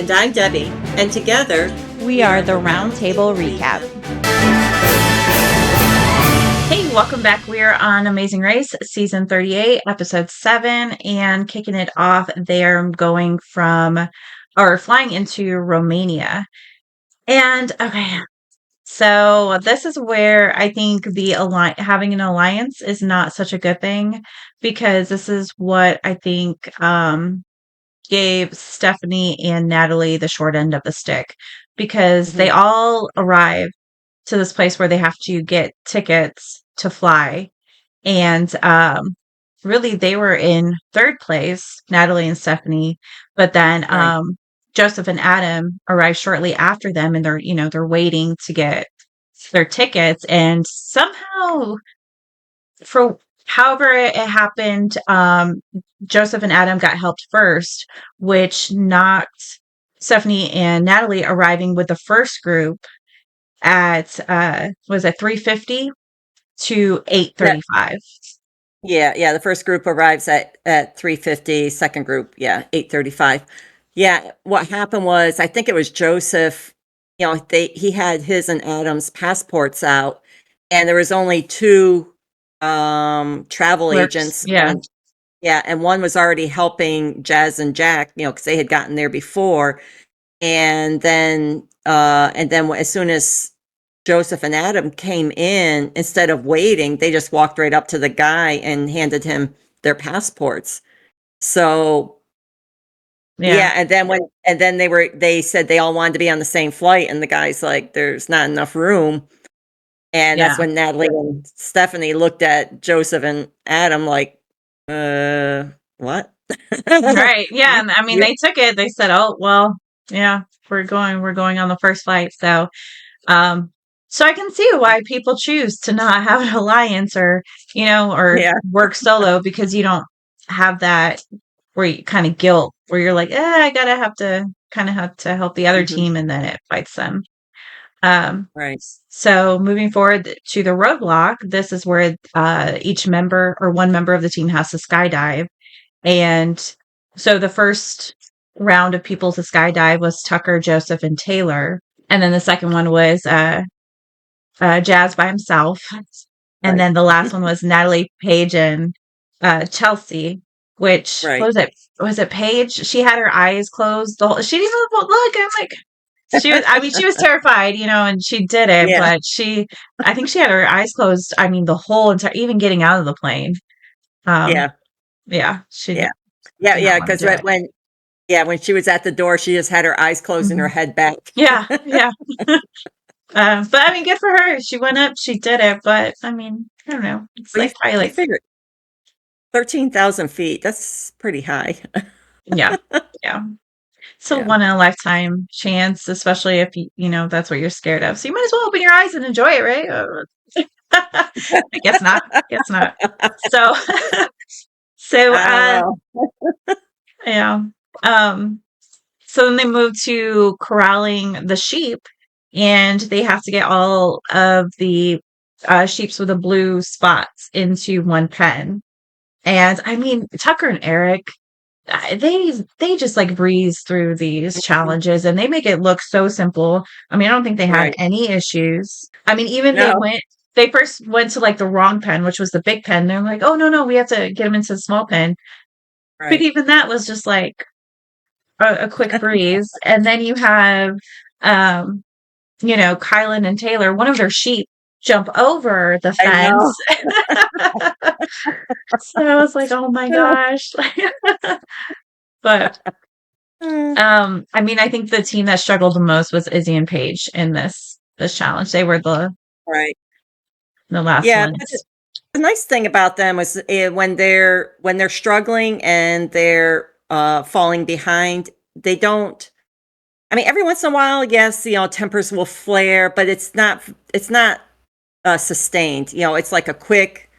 And I'm Debbie. And together, we are the Roundtable Recap. Hey, welcome back. We're on Amazing Race, Season 38, Episode 7, and kicking it off, they're going flying into Romania. And, okay, so this is where I think having an alliance is not such a good thing, because this is what I think gave Stephanie and Natalie the short end of the stick, because they all arrive to this place where they have to get tickets to fly. And really, they were in third place, Natalie and Stephanie. But then Joseph and Adam arrive shortly after them, and they're waiting to get their tickets. And somehow, for however it happened, Joseph and Adam got helped first, which knocked Stephanie and Natalie arriving with the first group at was it 3:50 to 8:35. Yeah. The first group arrives at 3:50. Second group, 8:35. Yeah, what happened was, I think it was Joseph. He had his and Adam's passports out, and there was only two travel agents. Yeah. And one was already helping Jazz and Jack, because they had gotten there before. And then as soon as Joseph and Adam came in, instead of waiting, they just walked right up to the guy and handed him their passports. So and then they said they all wanted to be on the same flight, and the guy's like, there's not enough room. And that's when Natalie and Stephanie looked at Joseph and Adam like, what? Right. Yeah. And I mean, they took it. They said, oh, well, yeah, we're going on the first flight. So, so I can see why people choose to not have an alliance or work solo, because you don't have that where you kind of guilt where you're like, I have to help the other team, and then it fights them. Right. So moving forward to the roadblock, this is where each member or one member of the team has to skydive. And so the first round of people to skydive was Tucker, Joseph, and Taylor. And then the second one was Jazz by himself. And then the last one was Natalie, Paige, and Chelsea, which was it Paige? She had her eyes closed. She didn't even look. I'm like, she was terrified, and she did it, but I think she had her eyes closed. I mean, the whole entire, even getting out of the plane. Because when she was at the door, she just had her eyes closed and her head back. But I mean, good for her. She went up, she did it. But I mean, I don't know. It's probably like 13,000 feet. That's pretty high. Yeah. It's a one in a lifetime chance, especially if that's what you're scared of. So you might as well open your eyes and enjoy it, right? I guess not. So then they move to corralling the sheep, and they have to get all of the sheeps with the blue spots into one pen. And I mean, Tucker and Eric, they just like breeze through these challenges, and they make it look so simple. I mean, I don't think they had any issues. I mean, even they first went to like the wrong pen, which was the big pen. They're like, oh no, we have to get them into the small pen. Right. But even that was just like a quick breeze. And then you have, Kylan and Taylor, one of their sheep jump over the fence. So I was like, oh my gosh. But I mean, I think the team that struggled the most was Izzy and Paige in this challenge. They were the last ones. The nice thing about them is when they're struggling and they're falling behind, they don't. I mean, every once in a while, yes, tempers will flare, but it's not sustained. It's like a quick,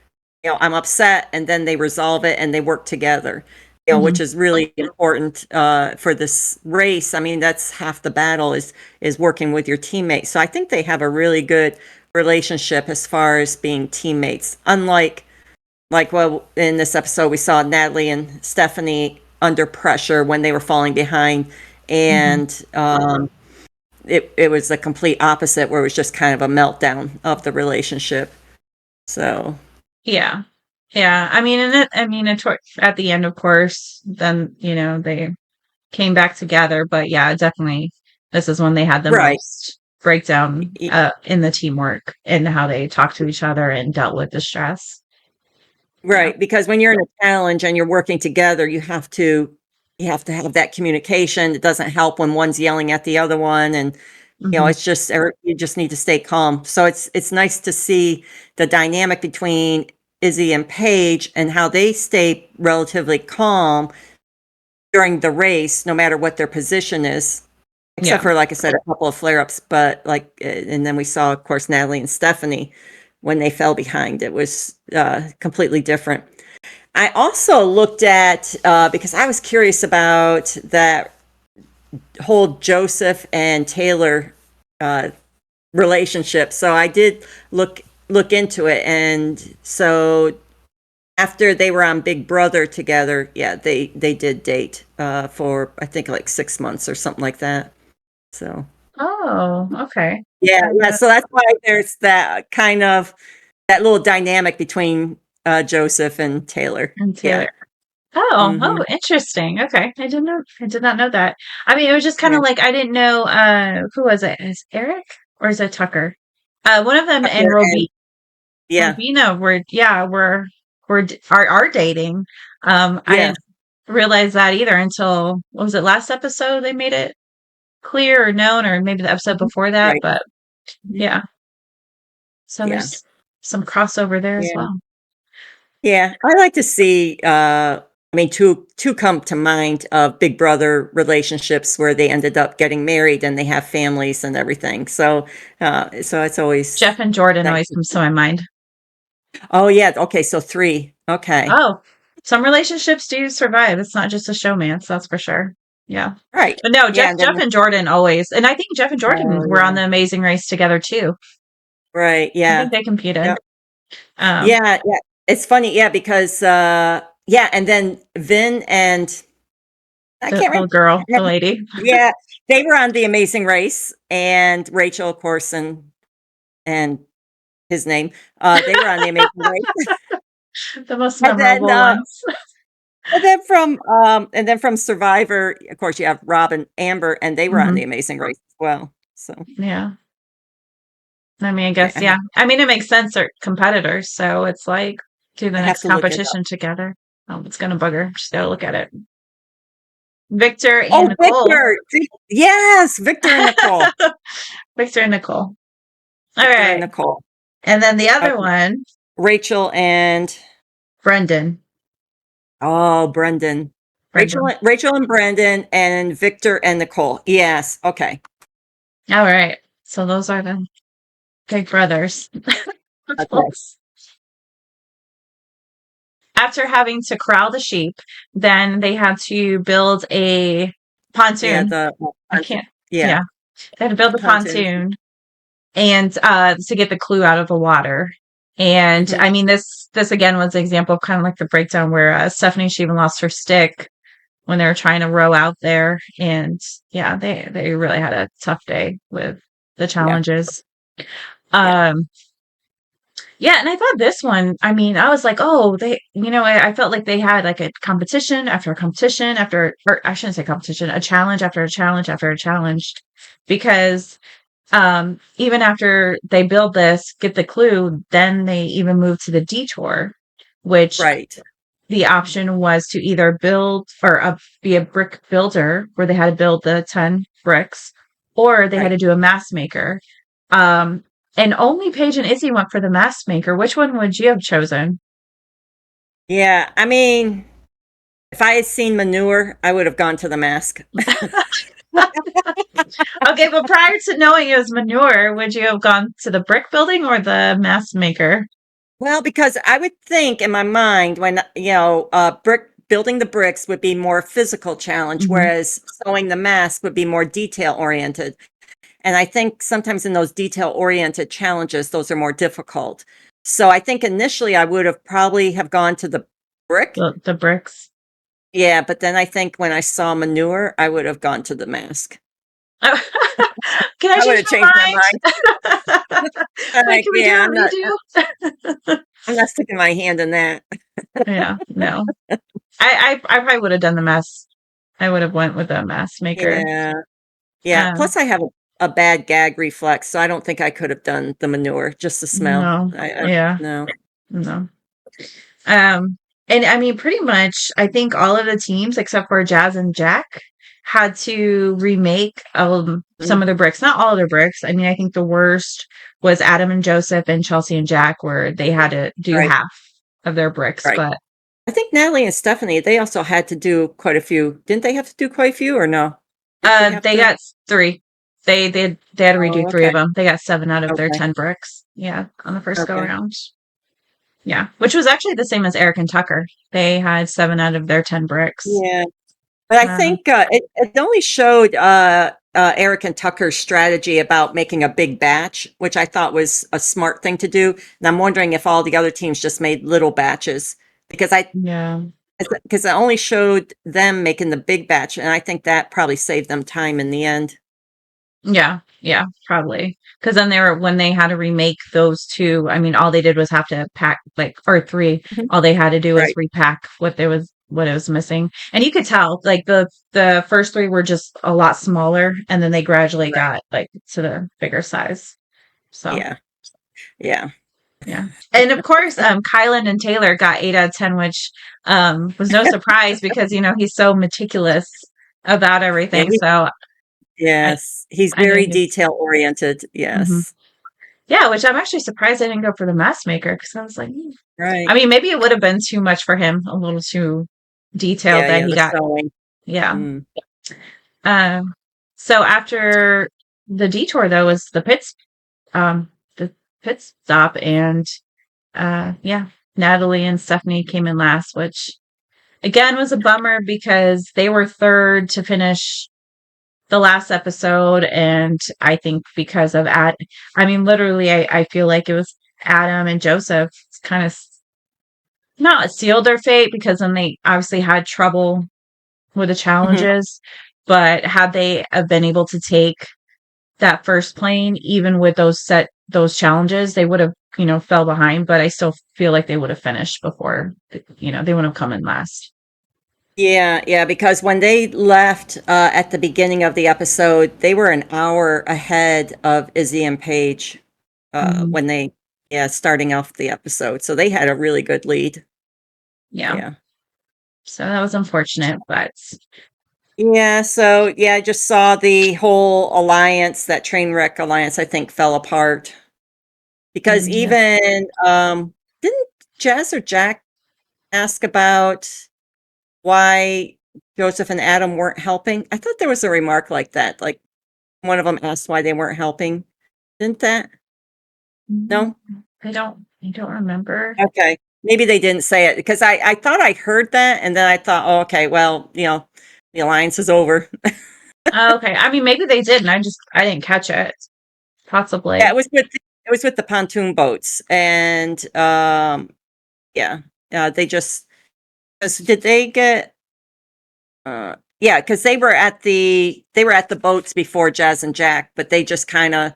I'm upset, and then they resolve it and they work together. Which is really important for this race. I mean, that's half the battle is working with your teammates. So I think they have a really good relationship as far as being teammates. Unlike, in this episode, we saw Natalie and Stephanie under pressure when they were falling behind, Mhm. and it was the complete opposite, where it was just kind of a meltdown of the relationship. So Yeah. Yeah. I mean, at the end, of course, then, they came back together. But yeah, definitely, this is when they had the right. most breakdown in the teamwork and how they talked to each other and dealt with the stress. Yeah. Right, because when you're in a challenge and you're working together, you have to have that communication. It doesn't help when one's yelling at the other one, and Hmm. it's just you just need to stay calm. So it's nice to see the dynamic between Izzy and Paige and how they stay relatively calm during the race, no matter what their position is, except Yeah. for, like I said, a couple of flare-ups. But and then we saw, of course, Natalie and Stephanie when they fell behind. It was completely different. I also looked at, because I was curious about that whole Joseph and Taylor uh, relationship. So I did look into it, and so after they were on Big Brother together, yeah, they did date for, I think, like 6 months or something like that. So Oh, okay. yeah, And, yeah. So that's why there's that kind of that little dynamic between Joseph and Taylor. Taylor. Yeah. Oh, Hmm. interesting. Okay. I did not know that. I mean, it was just kind Yeah. of like I didn't know who was it? Is Eric or is it Tucker? One of them and Tucker and yeah, Robina are dating. I yeah. didn't realize that either until what was it, last episode they made it clear or known, or maybe the episode Mhm. before that, Right. but Mhm. yeah. So Yeah. there's some crossover there as Yeah. well. Yeah. I like to see, I mean, two come to mind of Big Brother relationships where they ended up getting married and they have families and everything. So it's always Jeff and Jordan nice always to comes to see. my mind. Oh yeah. Okay. So three. Okay. Oh, some relationships do survive. It's not just a showmance, that's for sure. Yeah. Right. But no, Yeah. And then, Jeff and Jordan always, and I think Jeff and Jordan oh were on yeah. the Amazing Race together too. Right. I think Yeah. they competed. Yep. Um, Yeah. Yeah. It's funny. Yeah. Because, yeah. And then Vin and I the can't little girl, the remember. lady, Yeah, they were on The Amazing Race, and Rachel, of course, and his name. They were on The Amazing Race, the most and then memorable ones. from Survivor, of course, you have Rob and Amber, and they were on Hmm. The Amazing Race as well. So Yeah. I mean, I I, guess, I yeah. have I mean, it makes sense. They're competitors. So it's like do the I have next to look it up. competition together. Oh, it's going to bug her. Just got to look at it. Victor and Oh, Nicole. Victor! Yes, Victor and Nicole. Victor and Nicole. All Victor and right. Nicole. And then the other Okay. one, Rachel and Brendan. oh, Brendan. Brendan. Rachel and Brendan, and Victor and Nicole. Yes. Okay. All right. So those are the big brothers. Okay. After having to corral the sheep, then they had to build a Yeah, pontoon. the I can't, yeah, yeah. They had to build the the pontoons. pontoon and to get the clue out of the water. And Mhm. I mean, this again was an example of kind of like the breakdown where Stephanie, she even lost her stick when they were trying to row out there. And yeah, they really had a tough day with the Yeah, challenges. yeah. Um, yeah, and I thought this one, I mean, I was like, oh, I felt like they had like a competition after a competition after, or I shouldn't say competition, a challenge after a challenge after a challenge, because even after they build this, get the clue, then they even move to the detour, which Right, the option was to either build or be a brick builder where they had to build the 10 bricks, or they had right. to do a mass maker. Um, and only Paige and Izzy went for the mass maker. Which one would you have chosen? Yeah, I mean, if I had seen manure, I would have gone to the mask. Okay, but prior to knowing it was manure, would you have gone to the brick building or the mass maker? Well, because I would think in my mind when, building the bricks would be more physical challenge, Hmm. whereas sewing the mask would be more detail oriented. And I think sometimes in those detail oriented challenges, those are more difficult. So I think initially I would have probably have gone to the brick. The bricks. Yeah, but then I think when I saw manure, I would have gone to the mask. Can I I would change have changed my my mind. mind? Like, can we do Yeah, a redo? I'm not sticking my hand in that. Yeah, no. I probably would have done the mess. I would have went with a mess maker. Yeah. Yeah. Um, Plus I have a bad gag reflex, so I don't think I could have done the manure, just the smell. no, I yeah, no. no. Um, and I mean, pretty much, I think all of the teams except for Jazz and Jack had to remake some Mhm. of their bricks. Not all of their bricks. I mean, I think the worst was Adam and Joseph and Chelsea and Jack, where they had to do Right, half of their bricks. right. But I think Natalie and Stephanie, they also had to do quite a few. Didn't they have to do quite a few or no? Did they have they to? got three. They had to redo Oh, three of okay. them. They got 7 out of their Okay. 10 bricks. Yeah, on the first go Okay. around. Yeah, which was actually the same as Eric and Tucker. They had 7 out of their 10 bricks. Yeah. But I Um, think it only showed Eric and Tucker's strategy about making a big batch, which I thought was a smart thing to do. And I'm wondering if all the other teams just made little batches because yeah. because it only showed them making the big batch, and I think that probably saved them time in the end. Yeah, yeah, probably. Because then when they had to remake those two, I mean, all they did was have to pack like, or three, Mhm. all they had to do was Right. repack what it was missing. And you could tell, like the first three were just a lot smaller, and then they gradually Right. got like to the bigger size. So Yeah. Yeah. yeah. And of course, Kylan and Taylor got 8 out of 10, which was no surprise because he's so meticulous about Yeah. everything. So I Yes. He's I knew very he. detail oriented. Mhm. Yes. Yeah, which I'm actually surprised I didn't go for the mask maker because I was like, I Right. mean, maybe it would have been too much for him, a little too detailed Yeah. that Yeah. he The got. sewing. Yeah. Mm. Um, so after the detour, though, was the pit stop, and yeah, Natalie and Stephanie came in last, which again was a bummer because they were third to finish the last episode, and I think because of I mean, literally, I feel like it was Adam and Joseph kind of not sealed their fate because then they obviously had trouble with the Mhm. challenges, but had they have been able to take that first plane, even with those challenges, they would have fell behind. But I still feel like they would have finished before they would have come in last. Yeah, yeah, because when they left at the beginning of the episode, they were an hour ahead of Izzy and Paige Mhm. when yeah, starting off the episode. So they had a really good lead. Yeah, Yeah. so that was unfortunate, but Yeah, so yeah, I just saw the whole alliance, that train wreck alliance, I think fell apart because yeah. even didn't Jess or Jack ask about why Joseph and Adam weren't helping? I thought there was a remark like that, like one of them asked why they weren't helping. Didn't that? Mm, No? I don't remember. Okay. Maybe they didn't say it because I thought I heard that and then I thought, oh, okay, well, the alliance is over. Oh, okay. I mean, maybe they did, and I didn't catch it. Yeah, Possibly. it was with the pontoon boats and yeah, they just 'cause did they get yeah, because they were at the boats before Jazz and Jack, but they just kind of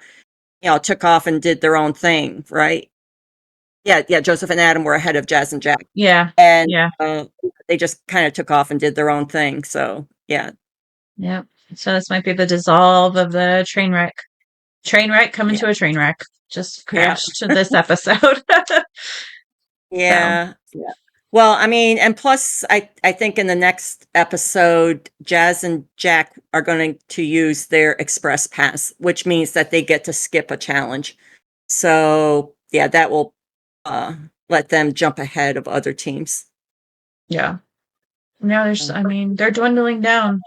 took off and did their own thing, right? Yeah, yeah, Joseph and Adam were ahead of Jazz and Jack, Yeah. and, Yeah. they just kinda took off and did their own thing, so, yeah. Yep. So this might be the dissolve of the train wreck. Train wreck coming Yeah, to a train wreck. Just yeah, crashed to this episode. So yeah, yeah. Well, I mean, and plus, I think in the next episode, Jazz and Jack are going to use their express pass, which means that they get to skip a challenge. So, yeah, that will, uh, let them jump ahead of other teams. yeah. Now I mean, they're dwindling down.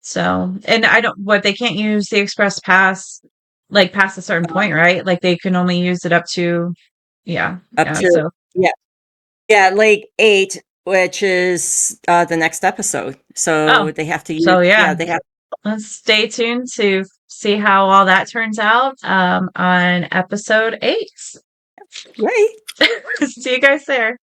So, and they can't use the express pass like past a certain point, right? Like they can only use it up to, yeah, Up yeah. to So, yeah. Yeah, lake 8, which is, the next episode. oh, So they have to use so yeah, they have let's stay tuned to see how all that turns out on episode 8. right. See you guys there.